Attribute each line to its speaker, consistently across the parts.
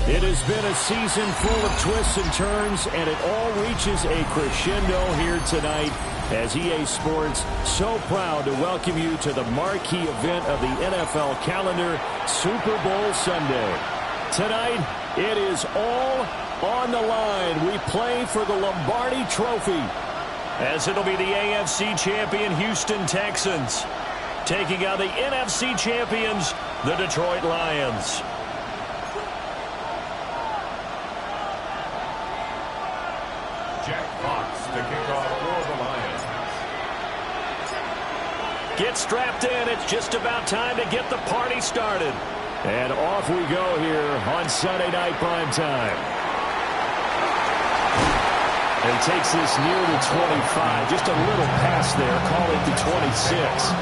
Speaker 1: It has been a season full of twists and turns, and it all reaches a crescendo here tonight as EA Sports so proud to welcome you to the marquee event of the NFL calendar, Super Bowl Sunday. Tonight, it is all on the line. We play for the Lombardi Trophy, as it'll be the AFC champion Houston Texans taking on the NFC champions, the Detroit Lions. Get strapped in. It's just about time to get the party started. And off we go here on Sunday Night Primetime. And takes this near the 25. Just a little pass there. Call it the 26.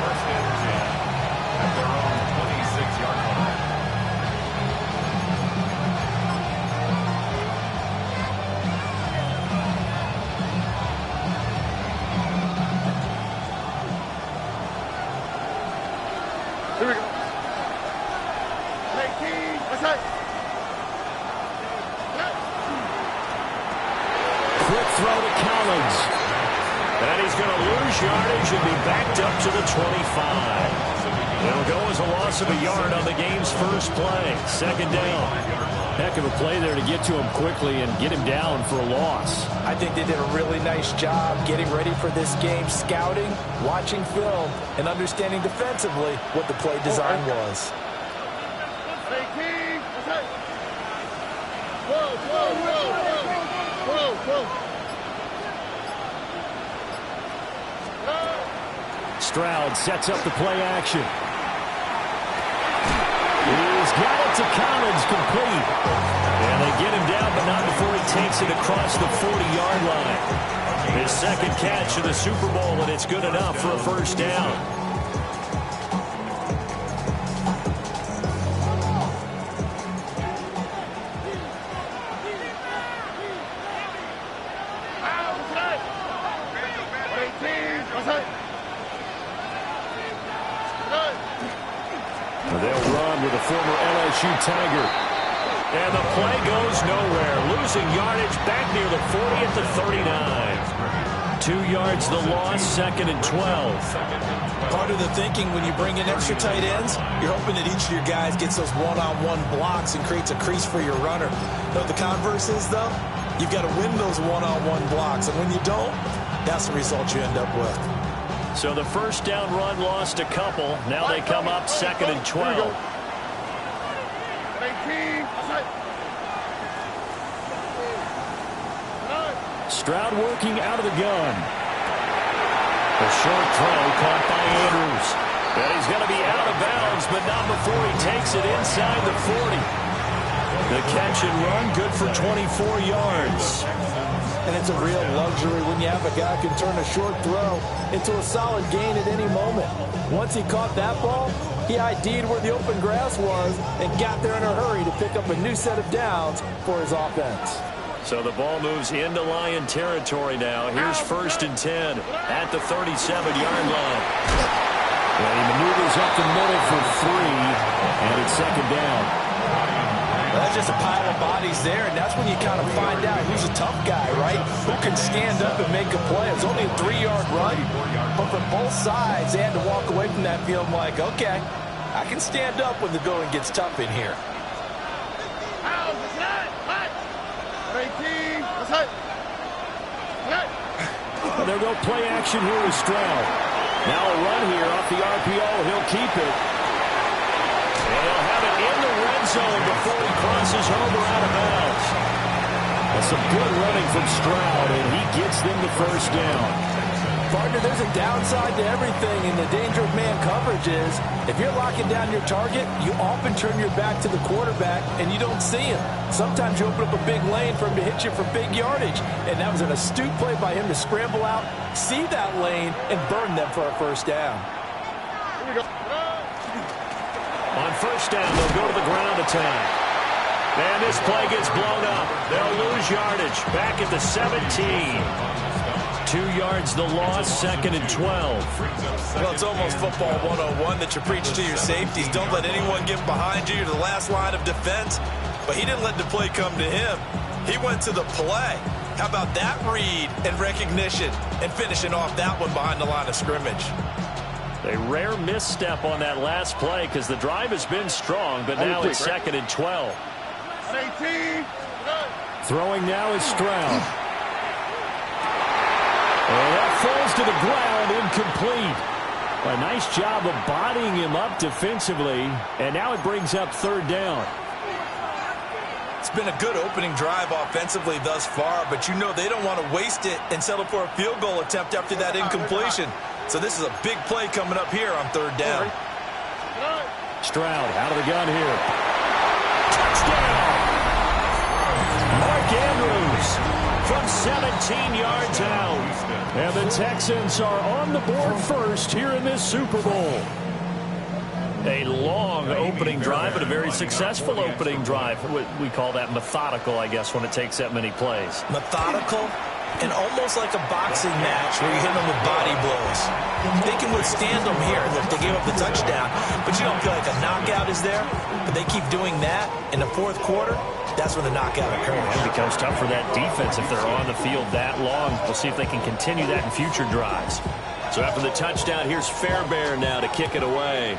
Speaker 2: Here we go. 18. What's that?
Speaker 1: Quick throw to Collins. And he's going to lose yardage and be backed up to the 25. It'll go as a loss of a yard on the game's first play. Second down. Heck of a play there to get to him quickly and get him down for a loss.
Speaker 3: I think they did a really nice job getting ready for this game, scouting, watching film, and understanding defensively what the play design was.
Speaker 1: Stroud sets up the play action. He's got it to Collins, complete. And they get him down, but not before he takes it across the 40-yard line. His second catch of the Super Bowl, and it's good enough for a first down. They'll run with a former LSU Tiger. And the play goes nowhere. Losing yardage back near the 40 at the 39. 2 yards the loss, second and 12.
Speaker 3: Part of the thinking when you bring in extra tight ends, you're hoping that each of your guys gets those one-on-one blocks and creates a crease for your runner. Though the converse is, though, you've got to win those one-on-one blocks. And when you don't, that's the result you end up with.
Speaker 1: So the first down run lost a couple. Now they come up second and 12. Stroud working out of the gun. A short throw caught by Andrews. And he's going to be out of bounds, but not before he takes it inside the 40. The catch and run good for 24 yards.
Speaker 3: And it's a real luxury when you have a guy who can turn a short throw into a solid gain at any moment. Once he caught that ball, he ID'd where the open grass was and got there in a hurry to pick up a new set of downs for his offense.
Speaker 1: So the ball moves into Lion territory now. Here's first and 10 at the 37-yard line. And he maneuvers up the middle for 3, and it's second down.
Speaker 3: That's just a pile of bodies there, and that's when you kind of find out who's a tough guy, right? Who can stand up and make a play. It's only a 3-yard run, but from both sides. They had to walk away from that feeling like, okay, I can stand up when the going gets tough in here.
Speaker 1: They'll go play action here with Stroud. Now a run here off the RPO. He'll keep it. And he'll have it in the red zone before he crosses over out of bounds. That's some good running from Stroud, and he gets them the first down.
Speaker 3: Partner, there's a downside to everything, and the danger of man coverage is if you're locking down your target, you often turn your back to the quarterback and you don't see him. Sometimes you open up a big lane for him to hit you for big yardage, and that was an astute play by him to scramble out, see that lane, and burn them for a first down.
Speaker 1: On first down, they'll go to the ground attack. And this play gets blown up. They'll lose yardage back at the 17. 2 yards the loss, 2nd and 12.
Speaker 3: Well, it's almost football 101 that you preach to your safeties. Don't let anyone get behind you. You're the last line of defense. But he didn't let the play come to him. He went to the play. How about that read and recognition and finishing off that one behind the line of scrimmage?
Speaker 1: A rare misstep on that last play because the drive has been strong, but now it's 2nd and 12.
Speaker 2: 18.
Speaker 1: Throwing now is Stroud. And that falls to the ground, incomplete. A nice job of bodying him up defensively, and now it brings up 3rd down.
Speaker 3: It's been a good opening drive offensively thus far, but you know they don't want to waste it and settle for a field goal attempt after that incompletion. So this is a big play coming up here on 3rd down.
Speaker 1: Stroud out of the gun here. Touchdown! Mark Andrews from 17 yards out. And the Texans are on the board first here in this Super Bowl. A long opening drive, but a very successful opening drive. We call that methodical, I guess, when it takes that many plays.
Speaker 3: Methodical and almost like a boxing match where you hit them with body blows. They can withstand them here. Look, they gave up the touchdown, but you don't feel like a knockout is there. But they keep doing that in the 4th quarter. That's when the knockout occurs.
Speaker 1: It becomes tough for that defense if they're on the field that long. We'll see if they can continue that in future drives. So after the touchdown, here's Fairbairn now to kick it away.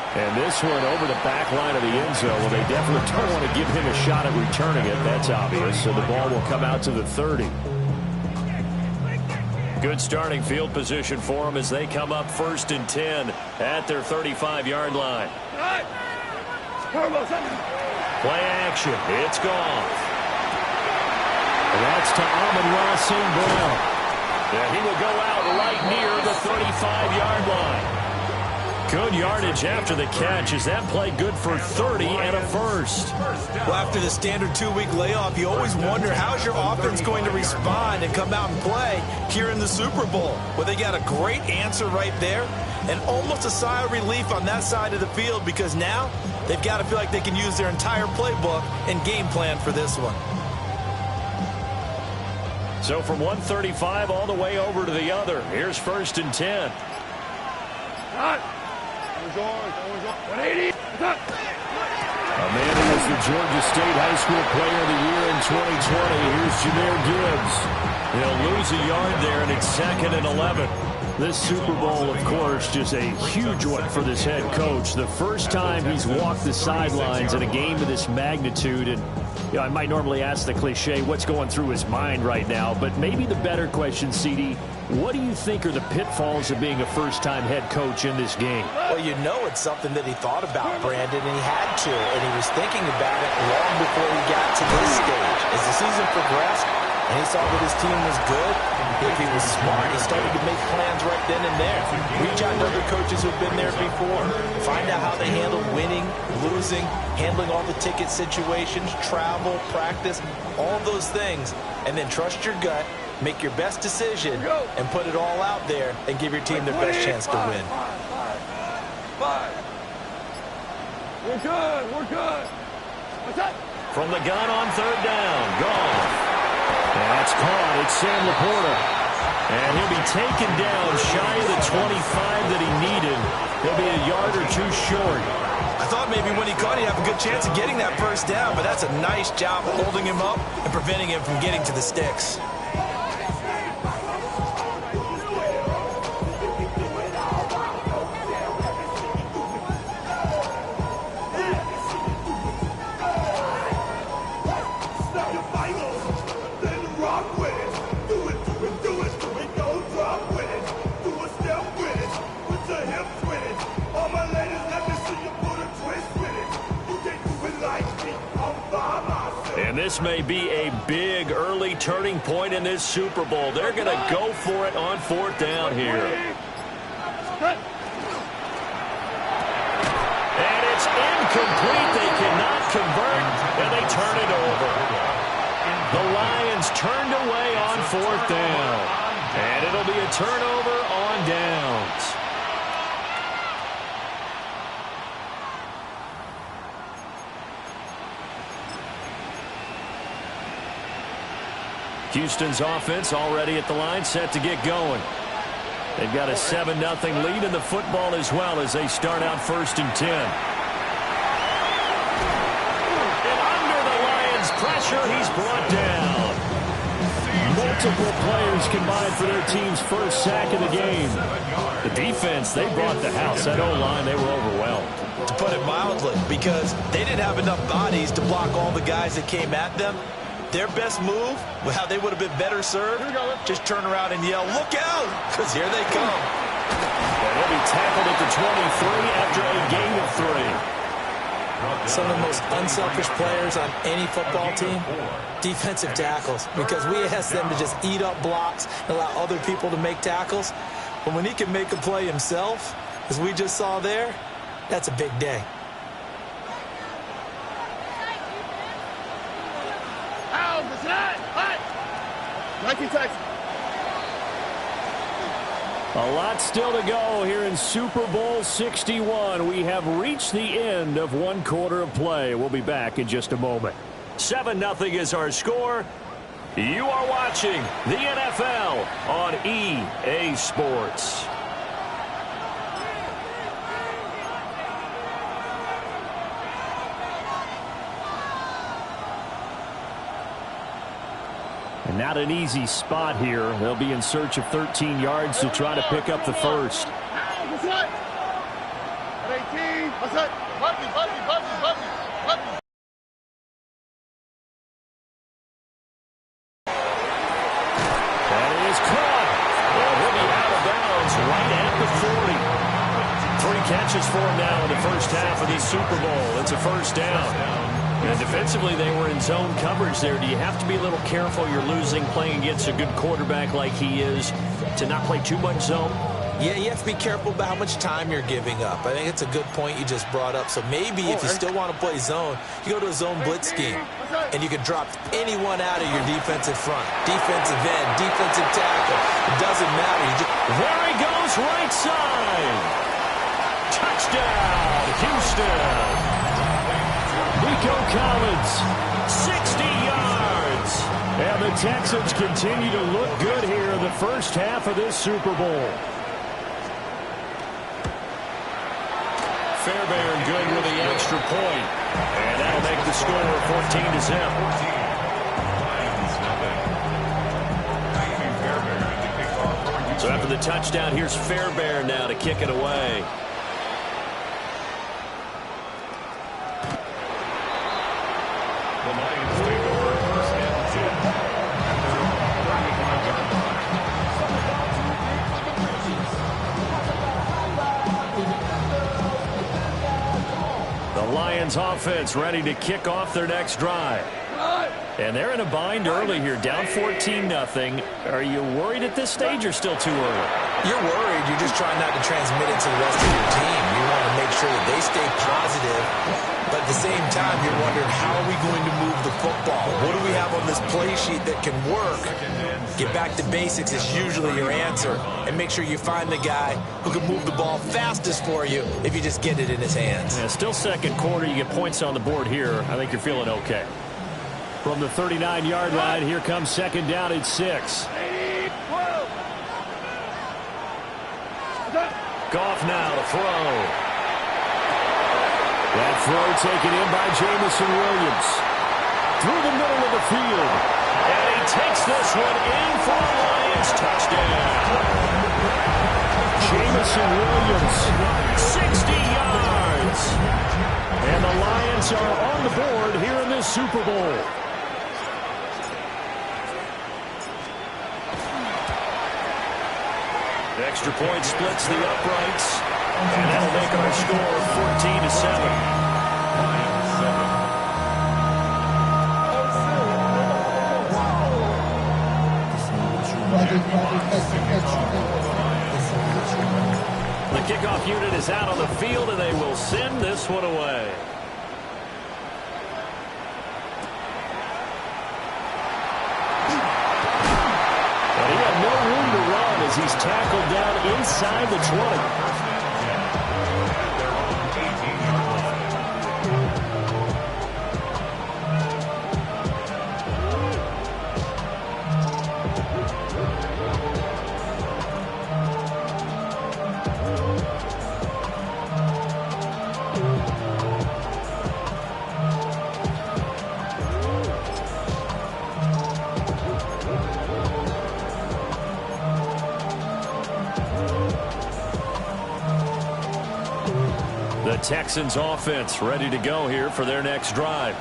Speaker 1: And this one over the back line of the end zone. Well, they definitely don't want to give him a shot at returning it. That's obvious. So the ball will come out to the 30. Good starting field position for them as they come up 1st and 10 at their 35-yard line. Play action. It's gone. And that's to Amon-Ra St. Brown. And he will go out right near the 35-yard line. Good yardage after the catch. Is that play good for 30 and a first?
Speaker 3: Well, after the standard 2-week layoff, you always wonder how's your offense going to respond and come out and play here in the Super Bowl. Well, they got a great answer right there and almost a sigh of relief on that side of the field because now they've got to feel like they can use their entire playbook and game plan for this one.
Speaker 1: So from 135 all the way over to the other. Here's 1st and 10.
Speaker 2: 180.
Speaker 1: A man who was the Georgia State High School Player of the Year in 2020. Here's Jahmyr Gibbs. He'll lose a yard there, and it's 2nd and 11. This Super Bowl, of course, just a huge one for this head coach. The first time he's walked the sidelines in a game of this magnitude. And I might normally ask the cliche, what's going through his mind right now? But maybe the better question, CD, what do you think are the pitfalls of being a first-time head coach in this game?
Speaker 3: Well, you know it's something that he thought about, Brandon, and he had to. And he was thinking about it long before he got to this stage. As the season progressed, and he saw that his team was good, if he was smart, he started to make plans right then and there. Reach out to other coaches who've been there before. Find out how they handle winning, losing, handling all the ticket situations, travel, practice, all those things. And then trust your gut, make your best decision, and put it all out there and give your team their best chance to win.
Speaker 2: We're good. We're good. What's up?
Speaker 1: From the gun on 3rd down. Gone. That's caught. It's Sam Laporta. And he'll be taken down shy of the 25 that he needed. He'll be a yard or two short.
Speaker 3: I thought maybe when he caught it, he'd have a good chance of getting that first down, but that's a nice job holding him up and preventing him from getting to the sticks.
Speaker 1: this may be a big early turning point in this Super Bowl. They're going to go for it on 4th down here. And it's incomplete. They cannot convert, and they turn it over. The Lions turned away on 4th down. And it'll be a turnover on downs. Houston's offense already at the line, set to get going. They've got a 7-0 lead in the football as well as they start out 1st and 10. And under the Lions' pressure, he's brought down. Multiple players combined for their team's first sack of the game. The defense, they brought the house. That O-line, they were overwhelmed.
Speaker 3: To put it mildly, because they didn't have enough bodies to block all the guys that came at them. Their best move, well, they would have been better served. Just turn around and yell, "Look out!" Because here they come.
Speaker 1: And he'll be tackled at the 23 after a gain of 3.
Speaker 4: Some of the most unselfish players on any football team, defensive tackles, because we ask them to just eat up blocks and allow other people to make tackles. But when he can make a play himself, as we just saw there, that's a big day.
Speaker 1: A lot still to go here in Super Bowl 61. We have reached the end of 1 quarter of play. We'll be back in just a moment. 7-0 is our score. You are watching the NFL on EA Sports. And not an easy spot here. They'll be in search of 13 yards to try to pick up the first. That is caught. And he'll be out of bounds right at the 40. 3 catches for him now in the first half of this Super Bowl. It's a first down. And defensively, they were in zone coverage there. Do you have to be a little careful? You're losing playing against a good quarterback like he is to not play too much zone?
Speaker 4: Yeah, you have to be careful about how much time you're giving up. I think it's a good point you just brought up. So maybe if you still want to play zone, you go to a zone blitz scheme, and you can drop anyone out of your defensive front. Defensive end, defensive tackle. It doesn't matter.
Speaker 1: There he goes, right side. Touchdown, Houston. Nico Collins, 60 yards. And the Texans continue to look good here in the first half of this Super Bowl. Fairbairn good with the extra point. And that'll make the score 14-0. So after the touchdown, here's Fairbairn now to kick it away. Lions offense ready to kick off their next drive. And they're in a bind early here, down 14-0. Are you worried at this stage or still too early?
Speaker 4: You're worried. You're just trying not to transmit it to the rest of your team. You want to make sure that they stay positive. But at the same time, you're wondering, how are we going to move the football? What do we have on this play sheet that can work? Get back to basics is usually your answer. And make sure you find the guy who can move the ball fastest for you if you just get it in his hands.
Speaker 1: Yeah, still second quarter. You get points on the board here. I think you're feeling okay. From the 39-yard line, here comes second down at 6. Goff now to throw. That throw taken in by Jamison Williams. Through the middle of the field. And he takes this one in for a Lions touchdown. Jamison Williams, 60 yards. And the Lions are on the board here in this Super Bowl. The extra point splits the uprights. And that'll make our score 14-7. The kickoff unit is out on the field, and they will send this one away. And he had no room to run as he's tackled down inside the 20. Texans offense ready to go here for their next drive.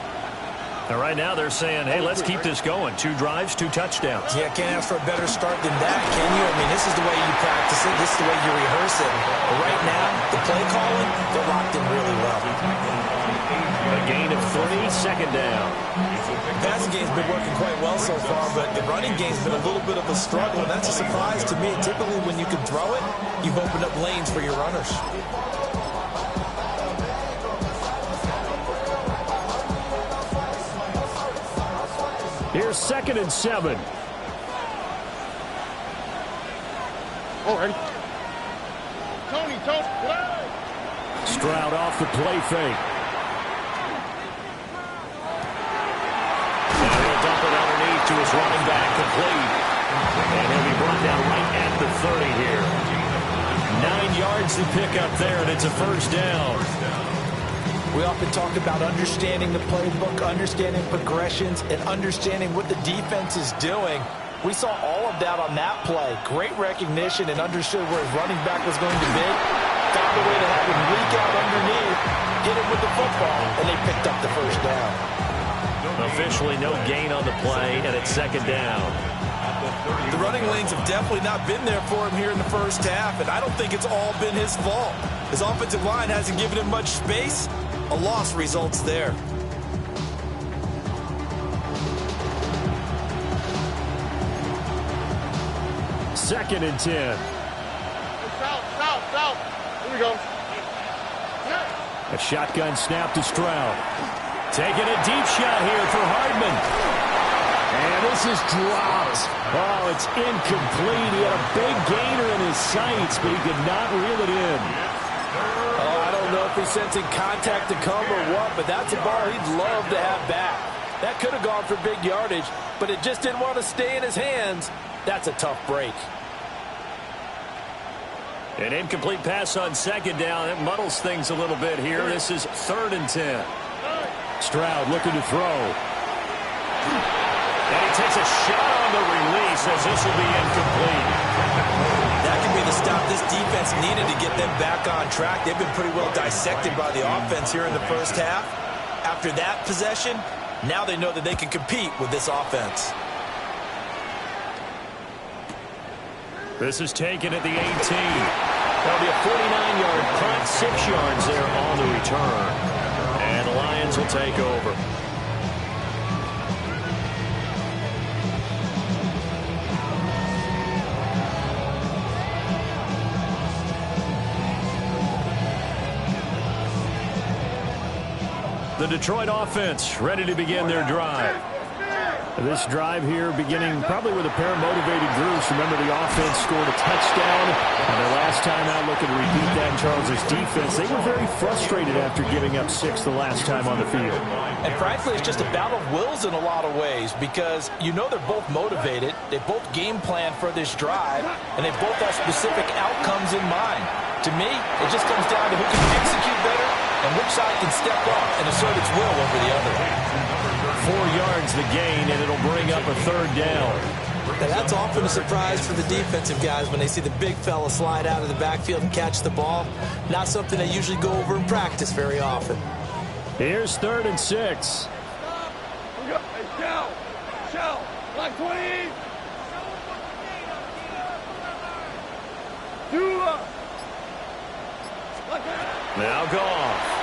Speaker 1: And right now they're saying, hey, let's keep this going. 2 drives, 2 touchdowns.
Speaker 4: Yeah, can't ask for a better start than that, can you? I mean, this is the way you practice it. This is the way you rehearse it. But right now, the play calling, they're locked in really well.
Speaker 1: A gain of 3, second down.
Speaker 4: The passing game's been working quite well so far, but the running game's been a little bit of a struggle, and that's a surprise to me. Typically, when you can throw it, you've opened up lanes for your runners.
Speaker 1: Here's 2nd and 7.
Speaker 2: Already. Tony.
Speaker 1: Stroud off the play fake. And he'll dump it underneath to his running back, complete. And he'll be brought down right at the 30 here. 9 yards to pick up there, and it's a first down.
Speaker 3: We often talk about understanding the playbook, understanding progressions, and understanding what the defense is doing. We saw all of that on that play. Great recognition and understood where his running back was going to be. Found a way to have him leak out underneath, hit him with the football, and they picked up the first down.
Speaker 1: Officially no gain on the play, and it's 2nd down.
Speaker 4: The running lanes have definitely not been there for him here in the first half, and I don't think it's all been his fault. His offensive line hasn't given him much space. A loss results there.
Speaker 1: Second and 10.
Speaker 2: South. Here we go.
Speaker 1: A shotgun snap to Stroud. Taking a deep shot here for Hardman. And this is dropped. Oh, it's incomplete. He had a big gainer in his sights, but he could not reel it in.
Speaker 3: I don't know if he's sensing contact to come or what, but that's a ball he'd love to have back. That could have gone for big yardage, but it just didn't want to stay in his hands. That's a tough break.
Speaker 1: An incomplete pass on 2nd down. It muddles things a little bit here. This is 3rd and 10. Stroud looking to throw. And he takes a shot on the release as this will be incomplete.
Speaker 4: That could be the stop this defense needed to get them back on track. They've been pretty well dissected by the offense here in the first half. After that possession, now they know that they can compete with this offense.
Speaker 1: This is taken at the 18. That'll be a 49-yard punt, 6 yards there on the return. And the Lions will take over. The Detroit offense ready to begin their drive. This drive here beginning probably with a pair of motivated groups. Remember, the offense scored a touchdown, and their last time out looking to repeat that in Charles' defense. They were very frustrated after giving up 6 the last time on the field.
Speaker 3: And frankly, it's just a battle of wills in a lot of ways because you know they're both motivated. They both game plan for this drive, and they both have specific outcomes in mind. To me, it just comes down to who can execute better and which side can step up and assert its will over the other.
Speaker 1: 4 yards the gain, and it'll bring up a 3rd down.
Speaker 4: Now that's often a surprise for the defensive guys when they see the big fella slide out of the backfield and catch the ball. Not something they usually go over in practice very often.
Speaker 1: Here's 3rd and 6.
Speaker 2: Hey, Shell, like 20.
Speaker 1: Now Goff.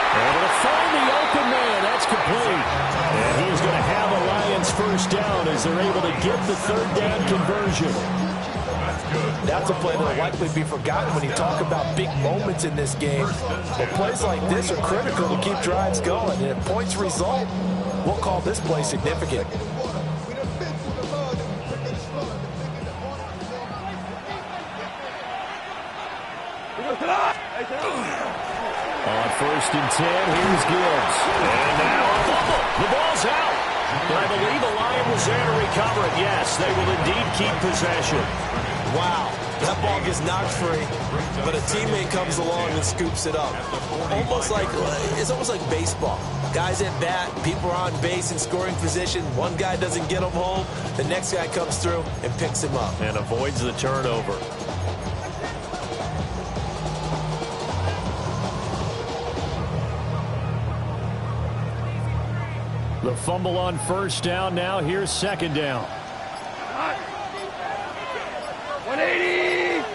Speaker 1: Able to find the open man. That's complete. And he's going to have a Lions first first down as they're able to get the third down conversion.
Speaker 3: That's a play that will likely be forgotten when you talk about big moments in this game. But plays like this are critical to keep drives going. And if points result, we'll call this play significant.
Speaker 1: On first and 10, here's Gibbs. And now a fumble. The ball's out. But I believe the Lion was there to recover it. Yes, they will indeed keep possession.
Speaker 4: Wow, that ball gets knocked free, but a teammate comes along and scoops it up. It's almost like baseball. Guys at bat, people are on base in scoring position. One guy doesn't get him home. The next guy comes through and picks him up.
Speaker 1: And avoids the turnover. The fumble on first down. Now here's second down.
Speaker 2: 180.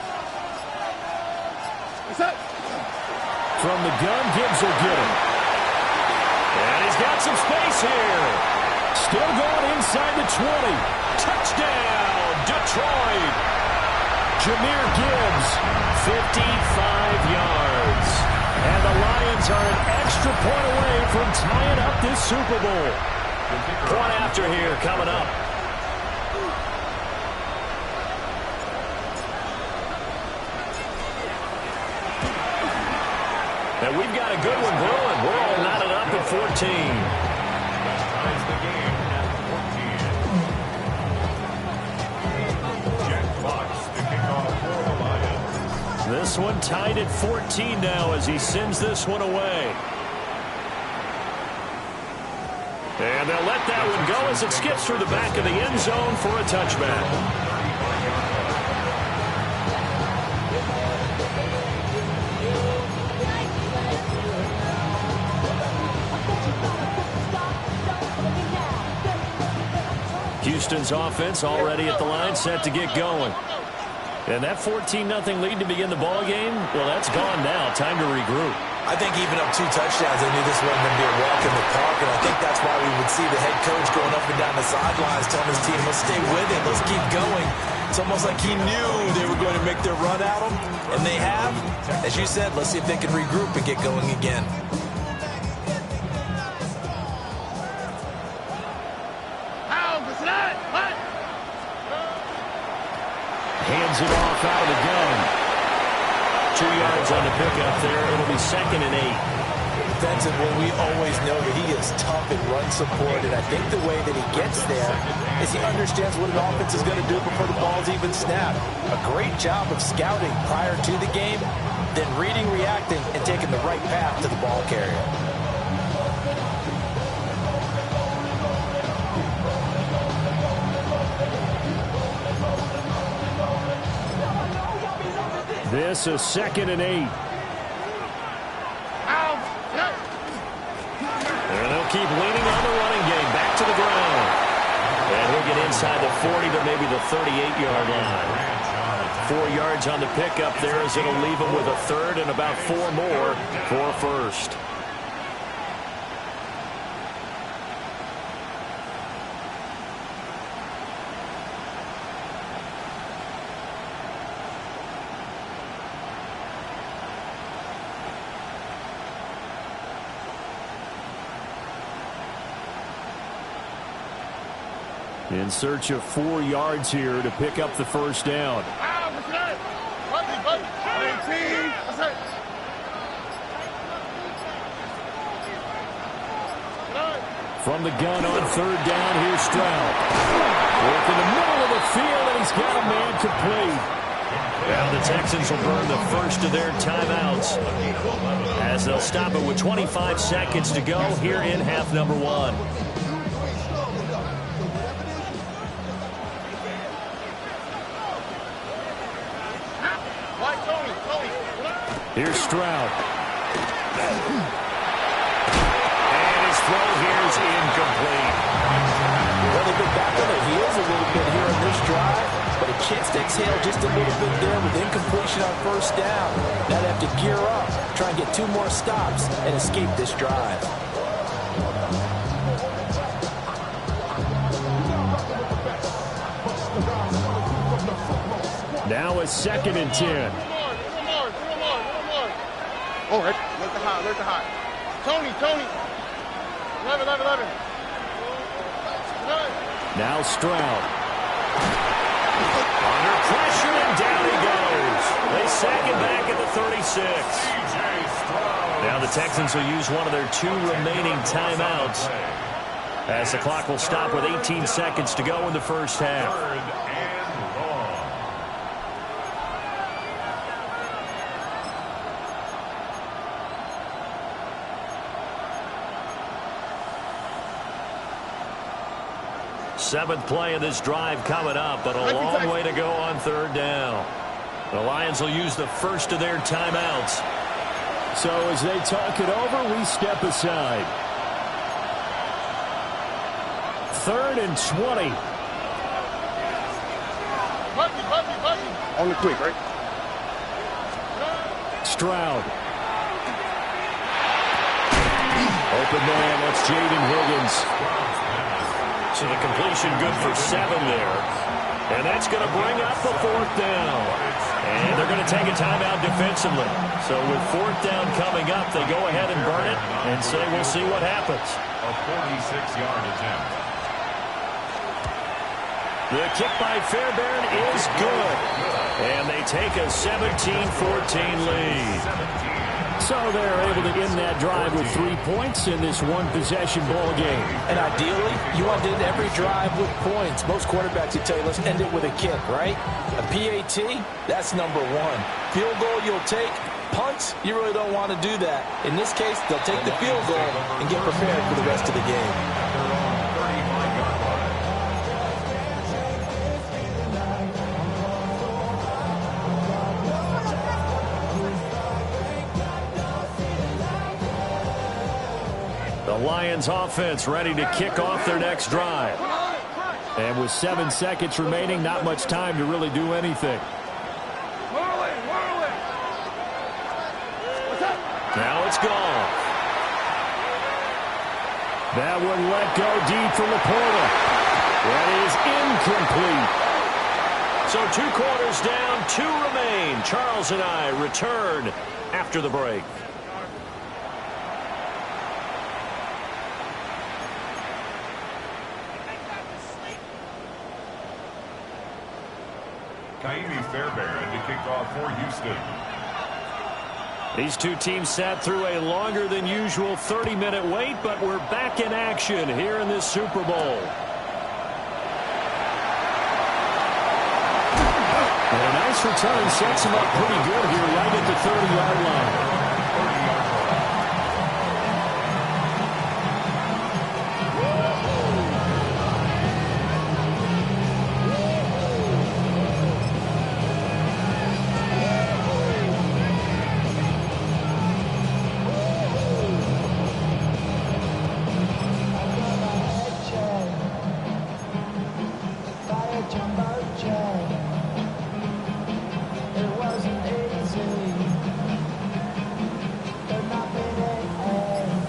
Speaker 1: From the gun, Gibbs will get him. And he's got some space here. Still going inside the 20. Touchdown, Detroit. Jahmyr Gibbs, 55 yards. And the Lions are an extra point away from tying up this Super Bowl. Point after here coming up. And we've got a good one brewing. We're all knotted up at 14. This one tied at 14 now as he sends this one away. And they'll let that one go as it skips through the back of the end zone for a touchback. Houston's offense already at the line, set to get going. And that 14-0 lead to begin the ball game, well, that's gone now. Time to regroup.
Speaker 4: I think even up 2 touchdowns, they knew this wasn't going to be a walk in the park, and I think that's why we would see the head coach going up and down the sidelines telling his team, let's stay with it, let's keep going. It's almost like he knew they were going to make their run at him, and they have. As you said, let's see if they can regroup and get going again.
Speaker 1: Hands it off out of the gun. 2 yards on the pickup there. It'll be 2nd and 8.
Speaker 3: Defensively, we always know that he is tough in run support, and I think the way that he gets there is he understands what an offense is going to do before the ball's even snapped. A great job of scouting prior to the game, then reading, reacting, and taking the right path to the ball carrier.
Speaker 1: This is 2nd and 8. And they'll keep leaning on the running game. Back to the ground. And he'll get inside the 40 to maybe the 38-yard line. 4 yards on the pickup there as it'll leave him with a third and about 4 more for first. In search of 4 yards here to pick up the first down. From the gun on 3rd down, here's Stroud. Work in the middle of the field, and he's got a man complete. Now the Texans will burn the first of their timeouts as they'll stop it with 25 seconds to go here in half number 1. Here's Stroud. And his throw here is incomplete.
Speaker 3: Well, they've been back on their heels a little bit here on this drive, but a chance to exhale just a little bit there with incompletion on first down. Now they have to gear up, try and get 2 more stops, and escape this drive.
Speaker 1: Now a 2nd and 10.
Speaker 2: All right. Let the high. Tony. 11.
Speaker 1: Now Stroud. Under pressure, and down he goes. They sack him back at the 36. Now the Texans will use one of their 2 remaining timeouts, as the clock will stop with 18 seconds to go in the first half. Seventh play of this drive coming up, but a long way to go on 3rd down. The Lions will use the first of their timeouts. So as they talk it over, we step aside. 3rd and 20.
Speaker 2: Only quick, right?
Speaker 1: Stroud. Open man, that's Jaden Higgins. So the completion good for 7 there. And that's going to bring up the 4th down. And they're going to take a timeout defensively. So with 4th down coming up, they go ahead and burn it and say we'll see what happens.
Speaker 5: A 46-yard attempt.
Speaker 1: The kick by Fairbairn is good. And they take a 17-14 lead. So they're able to end that drive with 3 points in this one-possession ball game.
Speaker 3: And ideally, you want to end every drive with points. Most quarterbacks would tell you, let's end it with a kick, right? A PAT, that's number 1. Field goal you'll take. Punts, you really don't want to do that. In this case, they'll take the field goal and get prepared for the rest of the game.
Speaker 1: The Lions offense ready to kick off their next drive. And with 7 seconds remaining, not much time to really do anything. Now it's gone. That one let go deep from Laporta. That is incomplete. So 2 quarters down, 2 remain. Charles and I return after the break.
Speaker 5: Fairbairn to kick off for Houston.
Speaker 1: These 2 teams sat through a longer than usual 30-minute wait, but we're back in action here in this Super Bowl. And a nice return sets him up pretty good here right at the 30-yard line.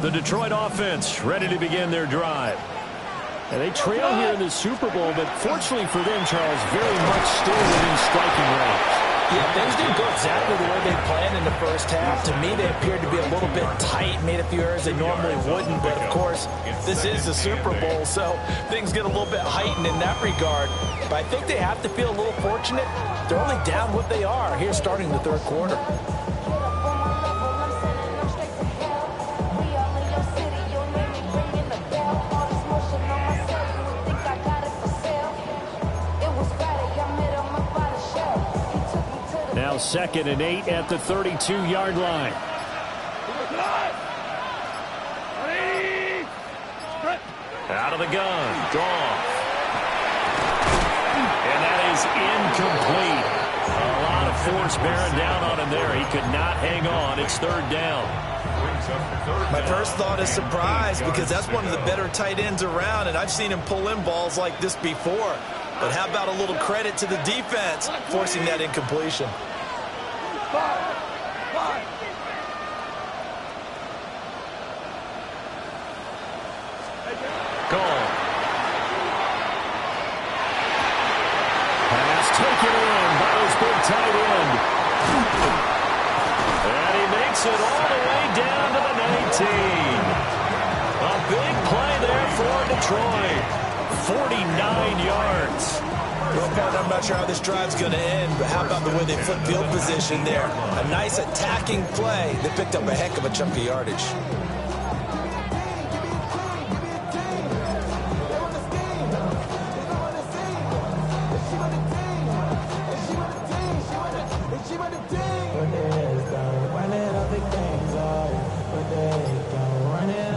Speaker 1: The Detroit offense ready to begin their drive. And they trail here in the Super Bowl, but fortunately for them, Charles, very much still within striking range.
Speaker 3: Yeah, things didn't go exactly the way they planned in the first half. To me, they appeared to be a little bit tight, made a few errors they normally wouldn't. But, of course, this is the Super Bowl, so things get a little bit heightened in that regard. But I think they have to feel a little fortunate. They're only down what they are here starting the 3rd quarter.
Speaker 1: Now 2nd and 8 at the 32-yard line. Out of the gun. Gone. And that is incomplete. A lot of force bearing down on him there. He could not hang on. It's 3rd down.
Speaker 4: My first thought is surprise, because that's one of the better tight ends around, and I've seen him pull in balls like this before. But how about a little credit to the defense forcing that incompletion?
Speaker 1: Goal. taken in by his big tight end. And he makes it all the way down to the 19. A big play there for Detroit. 49 yards.
Speaker 4: Well, partner, I'm not sure how this drive's going to end, but how about the way they flip field position there? A nice attacking play. They picked up a heck of a chunk of yardage.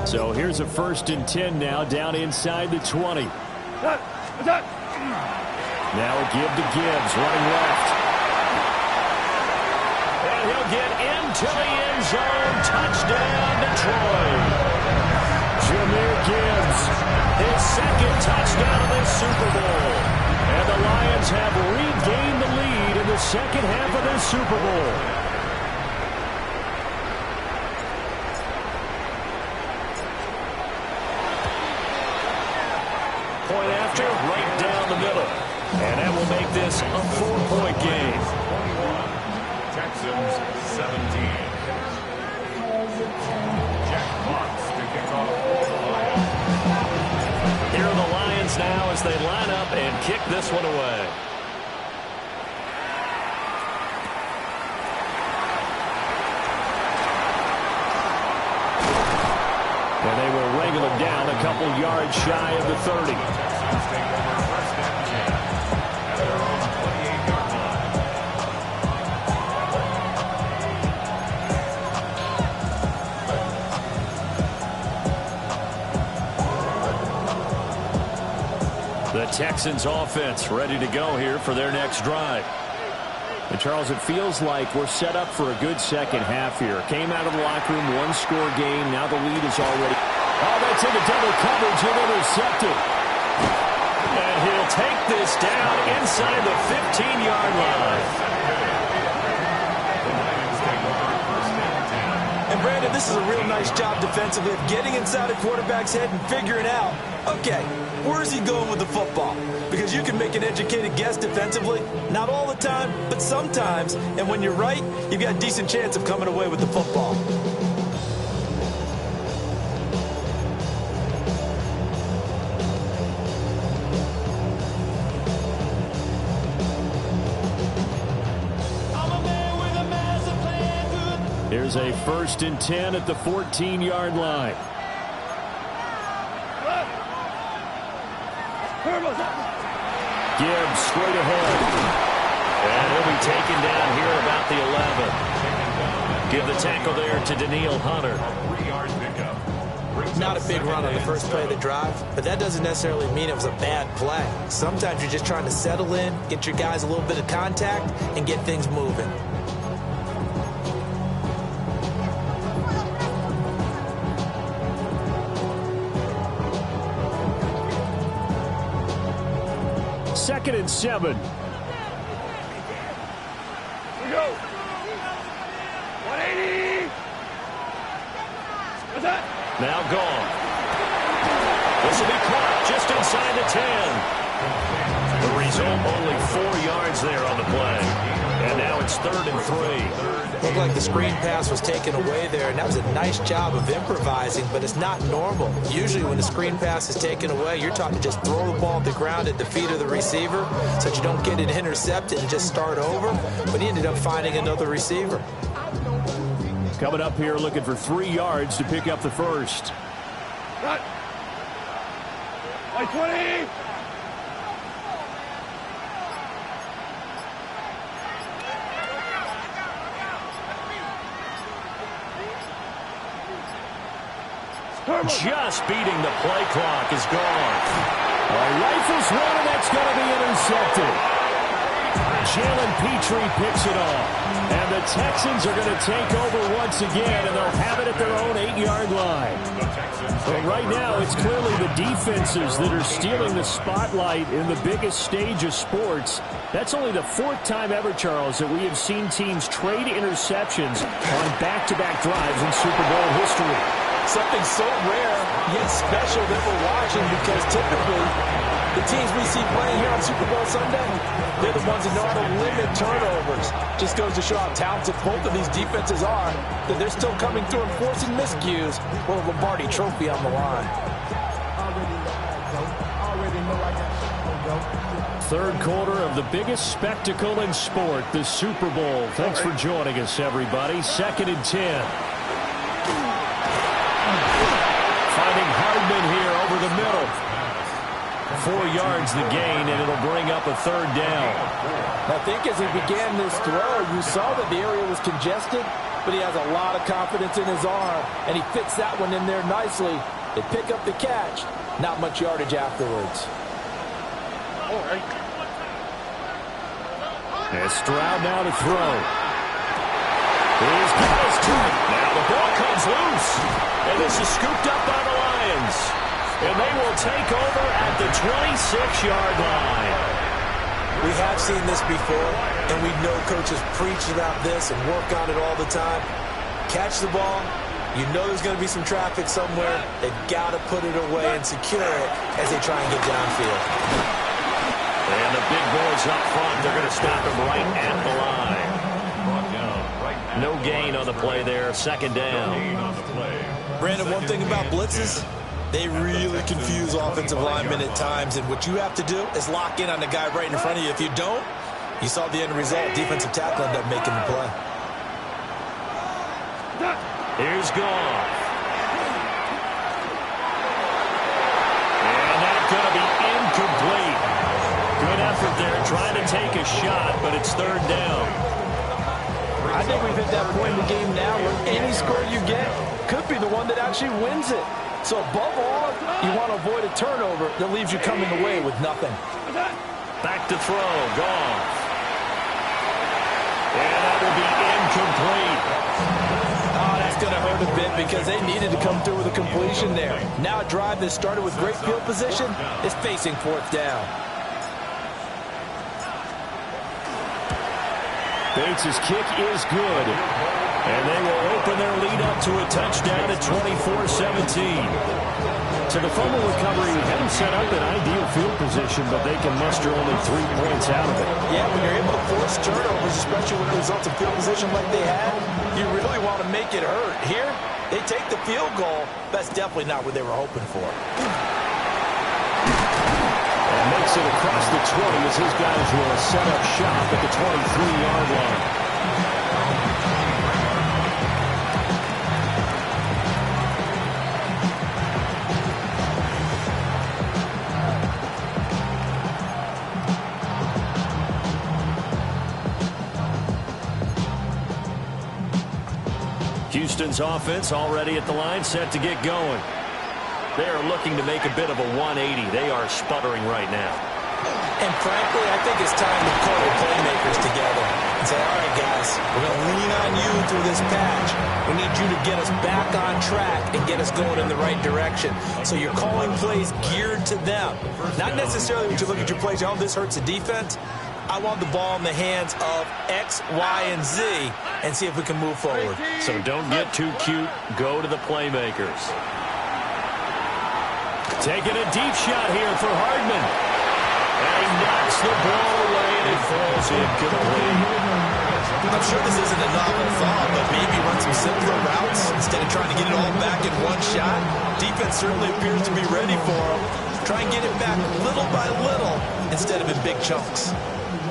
Speaker 1: So here's a 1st and 10 now, down inside the 20. Now a give to Gibbs, running left. And he'll get into the end zone. Touchdown, Detroit. Jahmyr Gibbs, his 2nd touchdown of this Super Bowl. And the Lions have regained the lead in the 2nd half of this Super Bowl. Point after, right down the middle. And that will make this a 4-point game.
Speaker 5: 21, Texans 17. Jack Fox to kick off for the Lions.
Speaker 1: Here are the Lions now as they line up and kick this one away. And they will wrangle him down a couple yards shy of the 30.
Speaker 5: Texans take over 1st and 10 at their own 28-yard line.
Speaker 1: The Texans offense ready to go here for their next drive. And Charles, it feels like we're set up for a good 2nd half here. Came out of the locker room, 1-score game. Now the lead is already... Oh, that's into double coverage and intercepted. And he'll take this down inside the 15-yard line.
Speaker 5: The Lions take over 1st and 10.
Speaker 4: And Brandon, this is a real nice job defensively of getting inside a quarterback's head and figuring out, okay, where's he going with the football? Because you can make an educated guess defensively, not all the time, but sometimes. And when you're right, you've got a decent chance of coming away with the football.
Speaker 1: Here's a 1st and 10 at the 14-yard line. Gibbs straight ahead. And he'll be taken down here about the 11. Give the tackle there to Danielle Hunter.
Speaker 5: 3-yard pickup.
Speaker 4: Not a big run on the first play of the drive, but that doesn't necessarily mean it was a bad play. Sometimes you're just trying to settle in, get your guys a little bit of contact, and get things moving.
Speaker 1: Second and 7.
Speaker 2: Here we go. 180. What's that?
Speaker 1: Now gone. This will be caught just inside the 10. The result, only 4 yards there on the play. And now it's 3rd and 3.
Speaker 4: Looked like the screen pass was taken away there, and that was a nice job of improvising, but it's not normal. Usually when the screen pass is taken away, you're taught to just throw the ball at the ground at the feet of the receiver so that you don't get it intercepted and just start over, but he ended up finding another receiver.
Speaker 1: Coming up here looking for 3 yards to pick up the first.
Speaker 2: Cut. Like 20.
Speaker 1: Just beating the play clock is gone. A rifles one, and that's going to be intercepted. Jalen Petrie picks it off. And the Texans are going to take over once again, and they'll have it at their own 8-yard line. But right now, it's clearly the defenses that are stealing the spotlight in the biggest stage of sports. That's only the 4th time ever, Charles, that we have seen teams trade interceptions on back-to-back drives in Super Bowl history.
Speaker 3: Something so rare, yet special that we're watching, because typically The teams we see playing here on Super Bowl Sunday, they're the ones that know how to limit turnovers. Just goes to show how talented both of these defenses are, that they're still coming through and forcing miscues with a Lombardi trophy on the line.
Speaker 1: Third quarter of the biggest spectacle in sport, the Super Bowl. Thanks for joining us, everybody. 2nd and 10. Finding Hardman here over the middle. 4 yards the gain, and it'll bring up a 3rd down.
Speaker 3: I think as he began this throw, you saw that the area was congested, but he has a lot of confidence in his arm, and he fits that one in there nicely. They pick up the catch. Not much yardage afterwards.
Speaker 1: As Stroud now to throw. He's got his turn. Now the ball comes loose. And this is scooped up by the Lions. And they will take over at the 26-yard line.
Speaker 4: We have seen this before, and we know coaches preach about this and work on it all the time. Catch the ball. You know there's going to be some traffic somewhere. They've got to put it away and secure it as they try and get downfield.
Speaker 1: And the big boys up front, they're going to stop him right at the line. No gain on the play there, 2nd down.
Speaker 4: Brandon, one thing about blitzes, they really confuse offensive linemen at times, and what you have to do is lock in on the guy right in front of you. If you don't, you saw the end result. Defensive tackle ended up making the play.
Speaker 1: Here's Goff. And that's going to be incomplete. Good effort there, trying to take a shot, but it's 3rd down.
Speaker 3: I think we've hit that point in the game now where any score you get could be the one that actually wins it. So above all, you want to avoid a turnover that leaves you coming away with nothing.
Speaker 1: Back to throw, Goff. And that will be incomplete.
Speaker 3: Oh, that's going to hurt a bit because they needed to come through with a completion there. Now a drive that started with great field position is facing 4th down.
Speaker 1: Bates' kick is good. And they will open their lead up to a touchdown at 24-17. So the fumble recovery had them set up in ideal field position, but they can muster only 3 points out of it.
Speaker 3: Yeah, when you're able to force turnovers, especially when it results in field position like they had, you really want to make it hurt. Here, they take the field goal. That's definitely not what they were hoping for.
Speaker 1: And makes it across the 20 as his guys will set up shop at the 23-yard line. Houston's offense already at the line, set to get going. They are looking to make a bit of a 180. They are sputtering right now.
Speaker 4: And frankly, I think it's time to call the playmakers together and say, all right, guys, we're going to lean on you through this patch. We need you to get us back on track and get us going in the right direction. So you're calling plays geared to them. Not necessarily when you look at your plays, oh, this hurts the defense. I want the ball in the hands of X, Y, and Z and see if we can move forward.
Speaker 1: So don't get too cute. Go to the playmakers. Taking a deep shot here for Hardman. And he knocks the ball away, and it falls incomplete.
Speaker 4: I'm sure this isn't a novel thought, but maybe run some simpler routes instead of trying to get it all back in one shot. Defense certainly appears to be ready for him. Try and get it back little by little instead of in big chunks.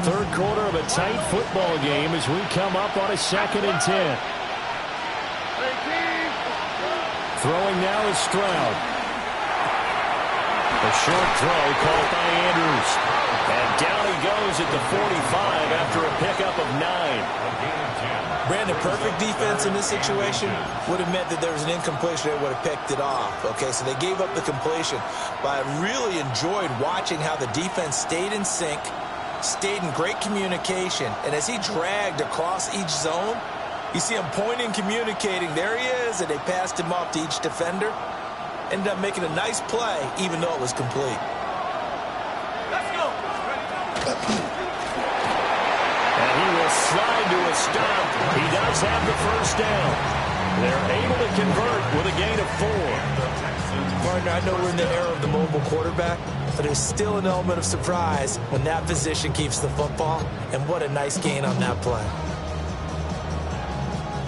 Speaker 1: Third quarter of a tight football game as we come up on a 2nd and 10. Throwing now is Stroud. A short throw caught by Andrews. And down he goes at the 45 after a pickup of 9.
Speaker 4: Brandon, perfect defense in this situation would have meant that there was an incompletion. They would have picked it off. Okay, so they gave up the completion. But I really enjoyed watching how the defense stayed in sync, stayed in great communication, and as he dragged across each zone, you see him pointing, communicating. There he is, and they passed him off to each defender. Ended up making a nice play, even though it was complete.
Speaker 2: Let's go.
Speaker 1: And he will slide to a stop. He does have the first down. They're able to convert with a gain of 4.
Speaker 4: Partner, I know we're in the era of the mobile quarterback, but there's still an element of surprise when that position keeps the football, and what a nice gain on that play.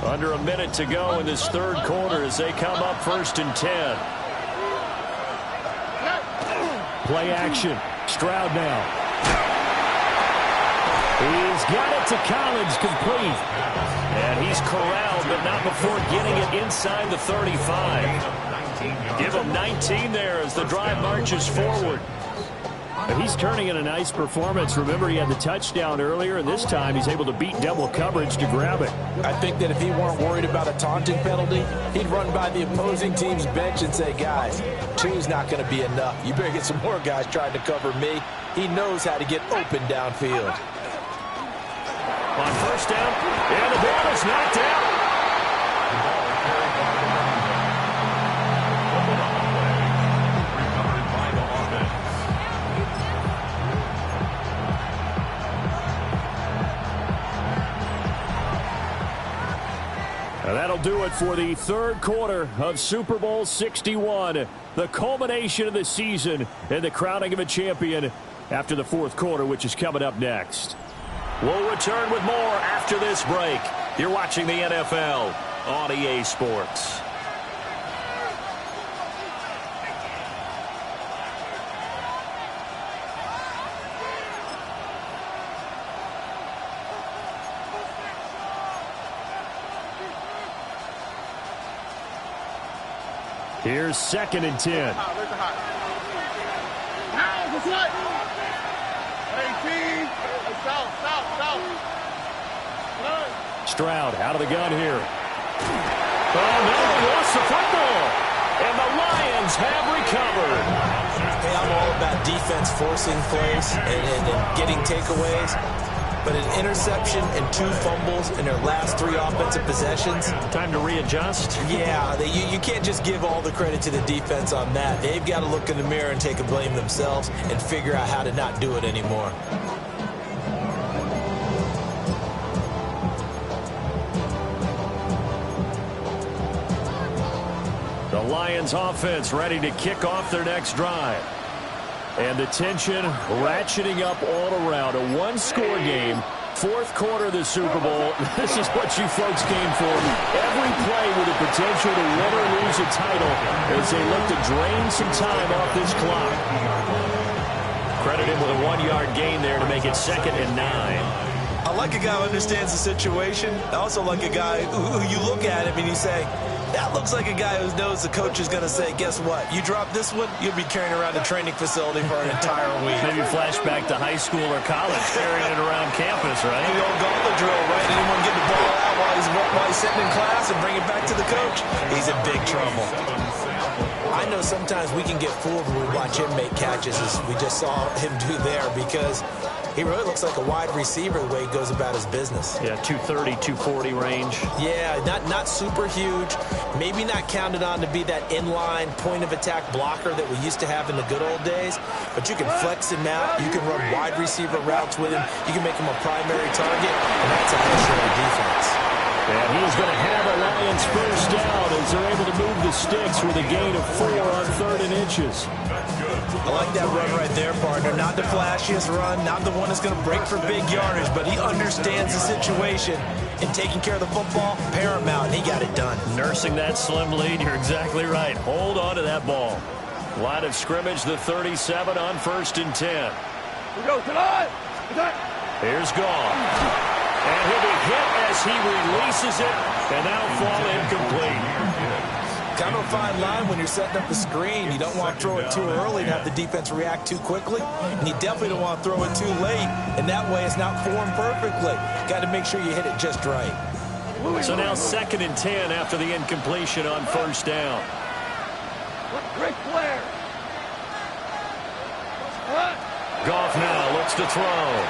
Speaker 1: Under a minute to go in this third quarter as they come up 1st and 10. Play action. Stroud now. He's got it to Collins, complete. And he's corralled, but not before getting it inside the 35. Give him 19 there as the drive marches forward. And he's turning in a nice performance. Remember, he had the touchdown earlier, and this time he's able to beat double coverage to grab it.
Speaker 3: I think that if he weren't worried about a taunting penalty, he'd run by the opposing team's bench and say, guys, 2's not going to be enough. You better get some more guys trying to cover me. He knows how to get open downfield.
Speaker 1: On 1st down, and the ball is knocked out. And that'll do it for the third quarter of Super Bowl 61. The culmination of the season and the crowning of a champion after the fourth quarter, which is coming up next. We'll return with more after this break. You're watching the NFL on EA Sports. Here's 2nd and 10. Stroud out of the gun here. Oh, no, he lost the football. And the Lions have recovered.
Speaker 4: Hey, I'm all about defense forcing plays and getting takeaways. But an interception and 2 fumbles in their last 3 offensive possessions.
Speaker 1: Time to readjust.
Speaker 4: Yeah, you can't just give all the credit to the defense on that. They've got to look in the mirror and take a blame themselves and figure out how to not do it anymore.
Speaker 1: The Lions offense ready to kick off their next drive. And the tension ratcheting up all around. A 1-score game. Fourth quarter of the Super Bowl. This is what you folks came for. Every play with the potential to win or lose a title as they look to drain some time off this clock. Credit him with a 1-yard gain there to make it 2nd and 9.
Speaker 4: I like a guy who understands the situation. I also like a guy who you look at him and you say, that looks like a guy who knows the coach is going to say, guess what? You drop this one, you'll be carrying around a training facility for an entire week.
Speaker 1: Maybe flashback to high school or college, carrying it around campus, right?
Speaker 4: The old gauntlet drill, right? Anyone get the ball out while he's sitting in class and bring it back to the coach? He's in big trouble. I know sometimes we can get fooled when we watch him make catches, as we just saw him do there, because he really looks like a wide receiver the way he goes about his business.
Speaker 1: Yeah, 230, 240 range.
Speaker 4: Yeah, not super huge. Maybe not counted on to be that inline point-of-attack blocker that we used to have in the good old days. But you can flex him out. You can run wide receiver routes with him. You can make him a primary target. And that's a high-showing defense.
Speaker 1: And he's going to have a Lions first down as they're able to move the sticks with a gain of 4 on 3rd and inches.
Speaker 4: I like that run right there, partner. Not the flashiest run, not the one that's going to break for big yardage, but he understands the situation, and taking care of the football, paramount, and he got it done.
Speaker 1: Nursing that slim lead, you're exactly right. Hold on to that ball. Line of scrimmage, the 37 on 1st and 10.
Speaker 2: We go tonight.
Speaker 1: Here's Goff. And he'll be hit as he releases it, and that'll fall incomplete.
Speaker 4: Kind of a fine line when you're setting up the screen. You don't want to throw it too early and have the defense react too quickly. And you definitely don't want to throw it too late. And that way it's not formed perfectly. Got to make sure you hit it just right.
Speaker 1: So now 2nd and 10 after the incompletion on 1st down.
Speaker 2: Ric Flair.
Speaker 1: Goff now looks to throw.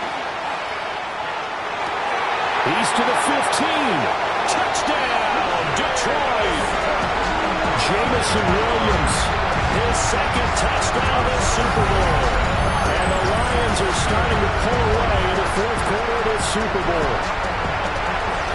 Speaker 1: He's to the 15. Touchdown, Detroit. Jamison Williams, his 2nd touchdown this Super Bowl. And the Lions are starting to pull away in the 4th quarter of this Super Bowl.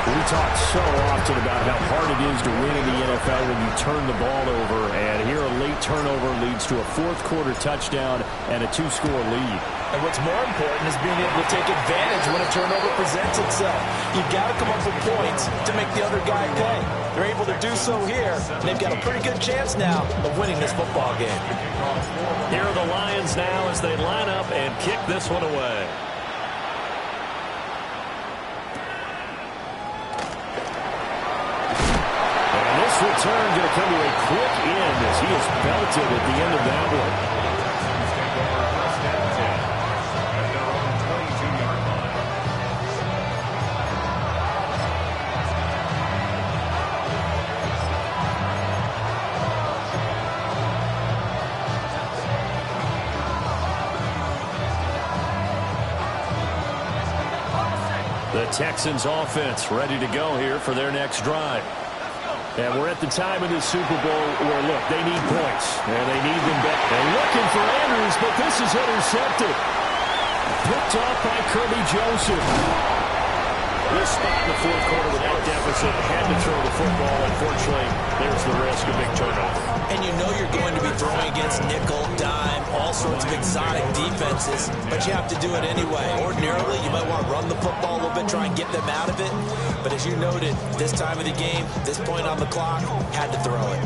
Speaker 1: We talk so often about how hard it is to win in the NFL when you turn the ball over, and here a late turnover leads to a fourth-quarter touchdown and a two-score lead.
Speaker 3: And what's more important is being able to take advantage when a turnover presents itself. You've got to come up with points to make the other guy pay. They're able to do so here, and they've got a pretty good chance now of winning this football game.
Speaker 1: Here are the Lions now as they line up and kick this one away. And this return going to come to a quick end as he is belted at the end of that one. The Texans offense ready to go here for their next drive. And we're at the time of this Super Bowl where, look, they need points. And they need them back. They're looking for Andrews, but this is intercepted. Picked off by Kirby Joseph. This spot in the fourth quarter with that deficit. Had to throw the football. Unfortunately, there's the risk of big turnover.
Speaker 4: And you know you're going to be throwing against nickel, dime, all sorts of exotic defenses, but you have to do it anyway. Ordinarily, you might want to run the football a little bit, try and get them out of it. But as you noted, this time of the game, this point on the clock, had to throw it.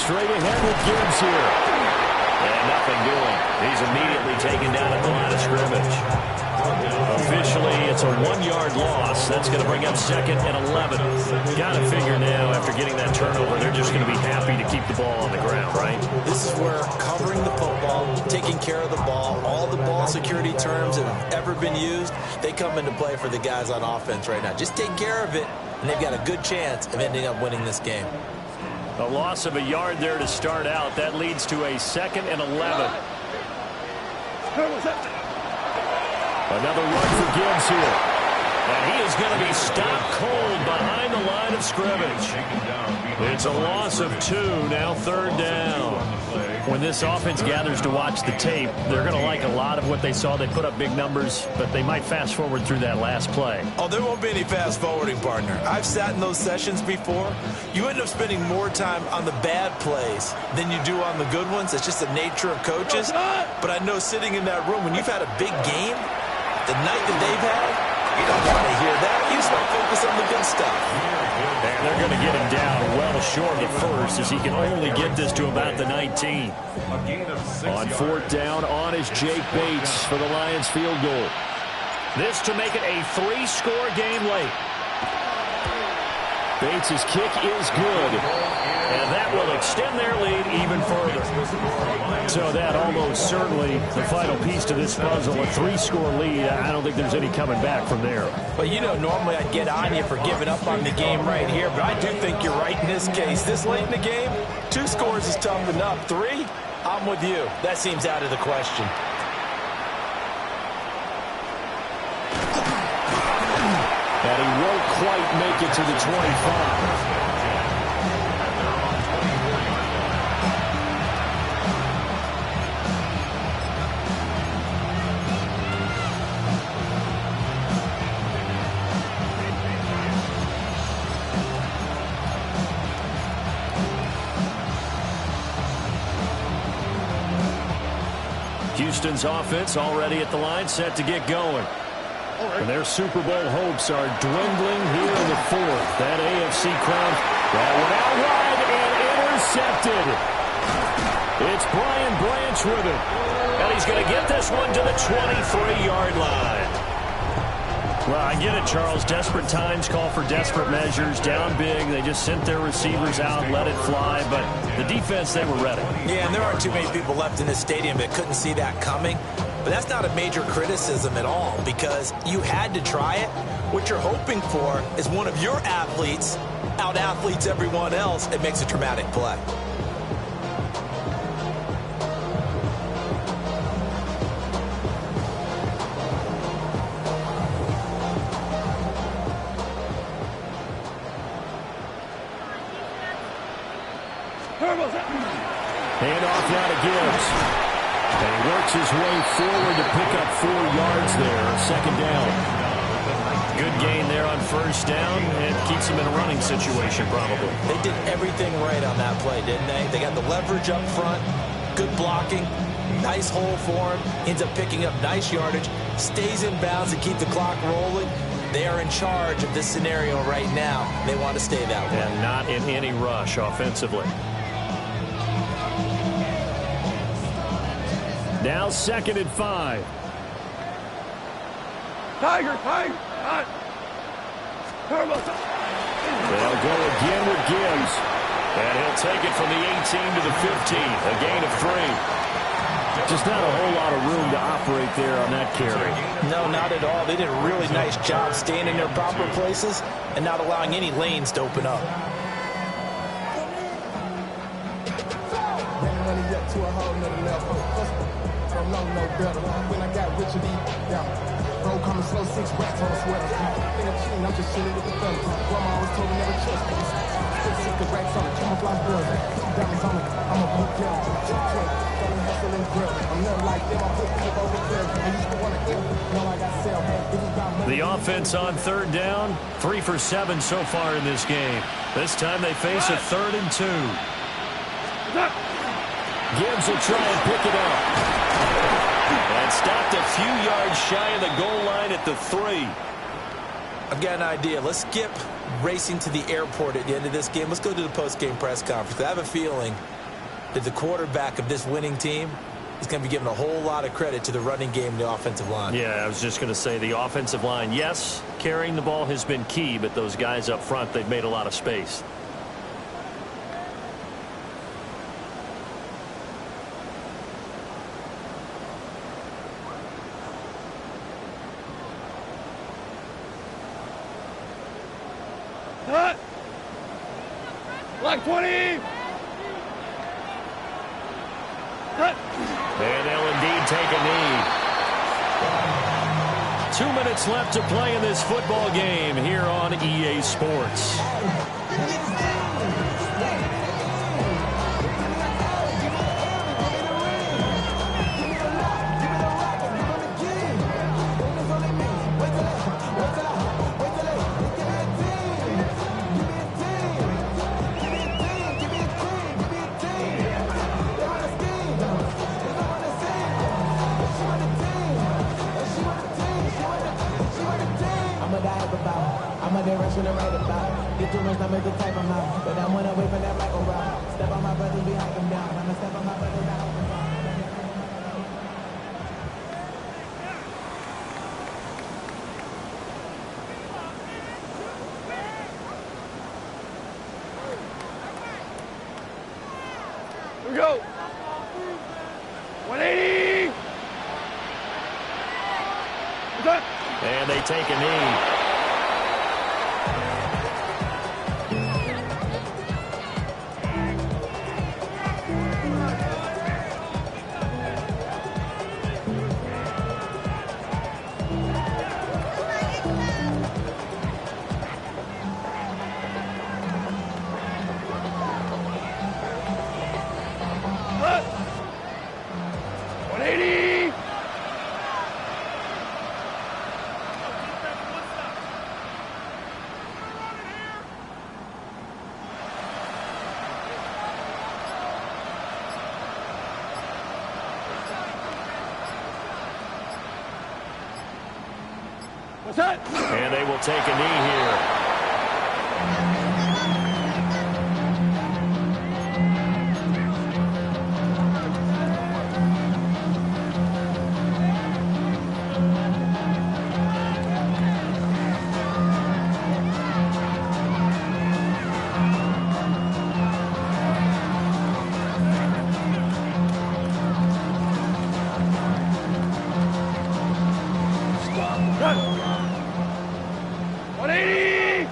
Speaker 1: Straight ahead with Gibbs here. And nothing doing. He's immediately taken down at the line of scrimmage. Officially, it's a 1-yard loss. That's going to bring up 2nd and 11. Got to figure now, after getting that turnover, they're just going to be happy to keep the ball on the ground, right?
Speaker 4: This is where covering the football, taking care of the ball, all the ball security terms that have ever been used, they come into play for the guys on offense right now. Just take care of it, and they've got a good chance of ending up winning this game.
Speaker 1: A loss of a yard there to start out. That leads to a 2nd and 11. Another run for Gibbs here. And he is going to be stopped cold behind the line of scrimmage. It's a loss of 2, now 3rd down. When this offense gathers to watch the tape, they're going to like a lot of what they saw. They put up big numbers, but they might fast forward through that last play.
Speaker 4: Oh, there won't be any fast forwarding, partner. I've sat in those sessions before. You end up spending more time on the bad plays than you do on the good ones. It's just the nature of coaches. But I know sitting in that room, when you've had a big game, the night that they've had, you don't want to hear that. You just want to focus on the good stuff.
Speaker 1: And they're going to get him down well short of the first, as he can only get this to about the 19. On 4th down, on is Jake Bates for the Lions field goal. This to make it a 3-score game late. Bates' kick is good, and that will extend their lead even further. So that almost certainly the final piece to this puzzle, a 3-score lead. I don't think there's any coming back from there.
Speaker 3: But, you know, normally I'd get on you for giving up on the game right here, but I do think you're right in this case. This late in the game, 2 scores is tough enough. 3, I'm with you. That seems out of the question.
Speaker 1: And he won't quite make it to the 25. Houston's offense already at the line, set to get going. And their Super Bowl hopes are dwindling here in the 4th. That AFC crown, that went out wide and intercepted. It's Brian Branch with it. And he's going to get this one to the 23-yard line. Well, I get it, Charles. Desperate times call for desperate measures. Down big, they just sent their receivers out, let it fly. But the defense, they were ready.
Speaker 4: Yeah, and there aren't too many people left in this stadium that couldn't see that coming. But that's not a major criticism at all, because you had to try it. What you're hoping for is one of your athletes out-athletes everyone else and makes a dramatic play.
Speaker 1: Handoff now to Gibbs. And he works his way forward to pick up 4 yards there. Second down.
Speaker 6: Good gain there on first down, and keeps him in a running situation probably.
Speaker 4: They did everything right on that play, didn't they? They got the leverage up front, good blocking, nice hole for him, ends up picking up nice yardage, stays in bounds to keep the clock rolling. They are in charge of this scenario right now. They want to stay that way.
Speaker 6: And not in any rush offensively.
Speaker 1: Now 2nd and 5.
Speaker 2: Tiger, Tiger. Turbo.
Speaker 1: They'll go again with Gibbs.
Speaker 6: And he'll take it from the 18 to the 15. A gain of 3.
Speaker 1: Just not a whole lot of room to operate there on that carry.
Speaker 4: No, not at all. They did a really nice job staying in their proper places and not allowing any lanes to open up.
Speaker 7: Bro, coming slow, 6 racks on a sweater. Think I'm cheating, I'm just chilling with the fellas. Grandma always told me never trust me. Still 6 racks on it, camouflage boys. Diamonds on me, I'm a blue girl. Don't hustle and grill. I'm nothing like them, I put people over there. I used to want to ill, now I got sell. This is about money.
Speaker 6: The offense on 3rd down, 3 for 7 so far in this game. This time they face a 3rd and 2.
Speaker 1: Gibbs will try and pick it up.
Speaker 6: And stopped a few yards shy of the goal line at the 3.
Speaker 4: I've got an idea. Let's skip racing to the airport at the end of this game. Let's go to the post-game press conference. I have a feeling that the quarterback of this winning team is going to be given a whole lot of credit to the running game and the offensive line.
Speaker 6: Yeah, I was just going to say the offensive line, yes, carrying the ball has been key, but those guys up front, they've made a lot of space.
Speaker 2: Cut. Black 20. Cut.
Speaker 6: And they'll indeed take a knee. 2 minutes left to play in this football game here on EA Sports.
Speaker 7: Direction to write about. Get too much, I make the type of mouth. But I want to wait for that Michael round. Step on my brothers, we hike them down. I'ma step on my brothers, I hope them down.
Speaker 2: Here we go. 180. Cut.
Speaker 6: And they take a knee.
Speaker 2: Cut. 180. What's that?
Speaker 6: And they will take a knee here.
Speaker 2: Cut. 180.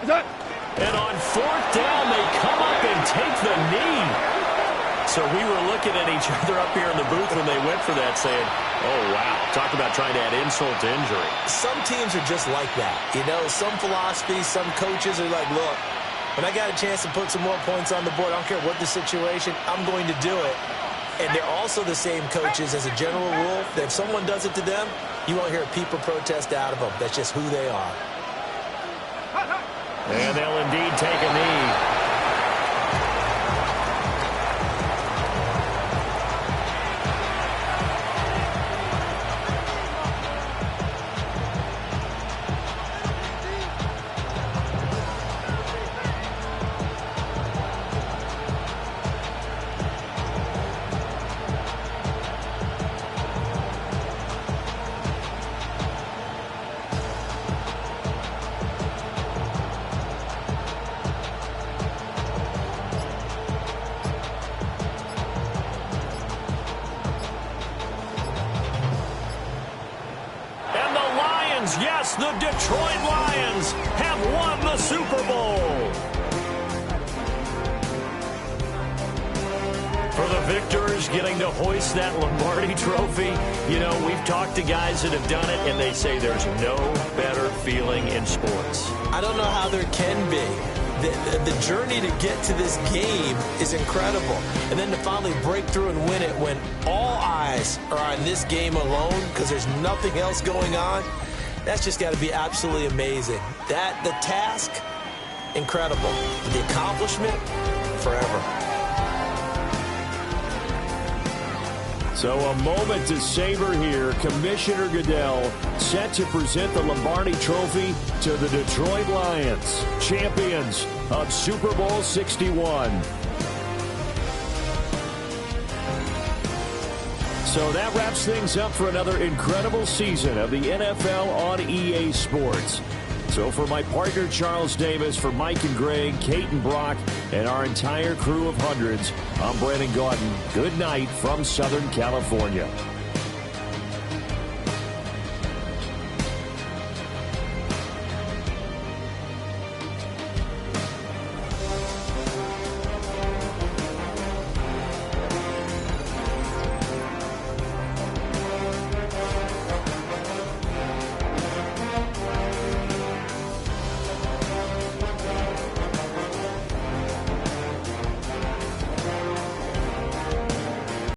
Speaker 6: And on 4th down, they come up and take the knee. So we were looking at each other up here in the booth when they went for that, saying, oh, wow. Talk about trying to add insult to injury.
Speaker 4: Some teams are just like that. You know, some philosophies, some coaches are like, look, when I got a chance to put some more points on the board, I don't care what the situation, I'm going to do it. And they're also the same coaches as a general rule that if someone does it to them, you won't hear a peep or protest out of them. That's just who they are.
Speaker 1: And they'll indeed take a knee. Yes, the Detroit Lions have won the Super Bowl. For the victors getting to hoist that Lombardi trophy, you know, we've talked to guys that have done it, and they say there's no better feeling in sports.
Speaker 4: I don't know how there can be. The journey to get to this game is incredible. And then to finally break through and win it when all eyes are on this game alone because there's nothing else going on, that's just got to be absolutely amazing. The task, incredible. The accomplishment, forever.
Speaker 1: So a moment to savor here. Commissioner Goodell set to present the Lombardi Trophy to the Detroit Lions, champions of Super Bowl 61. So that wraps things up for another incredible season of the NFL on EA Sports. So for my partner Charles Davis, for Mike and Greg, Kate and Brock, and our entire crew of hundreds, I'm Brandon Gaudin. Good night from Southern California.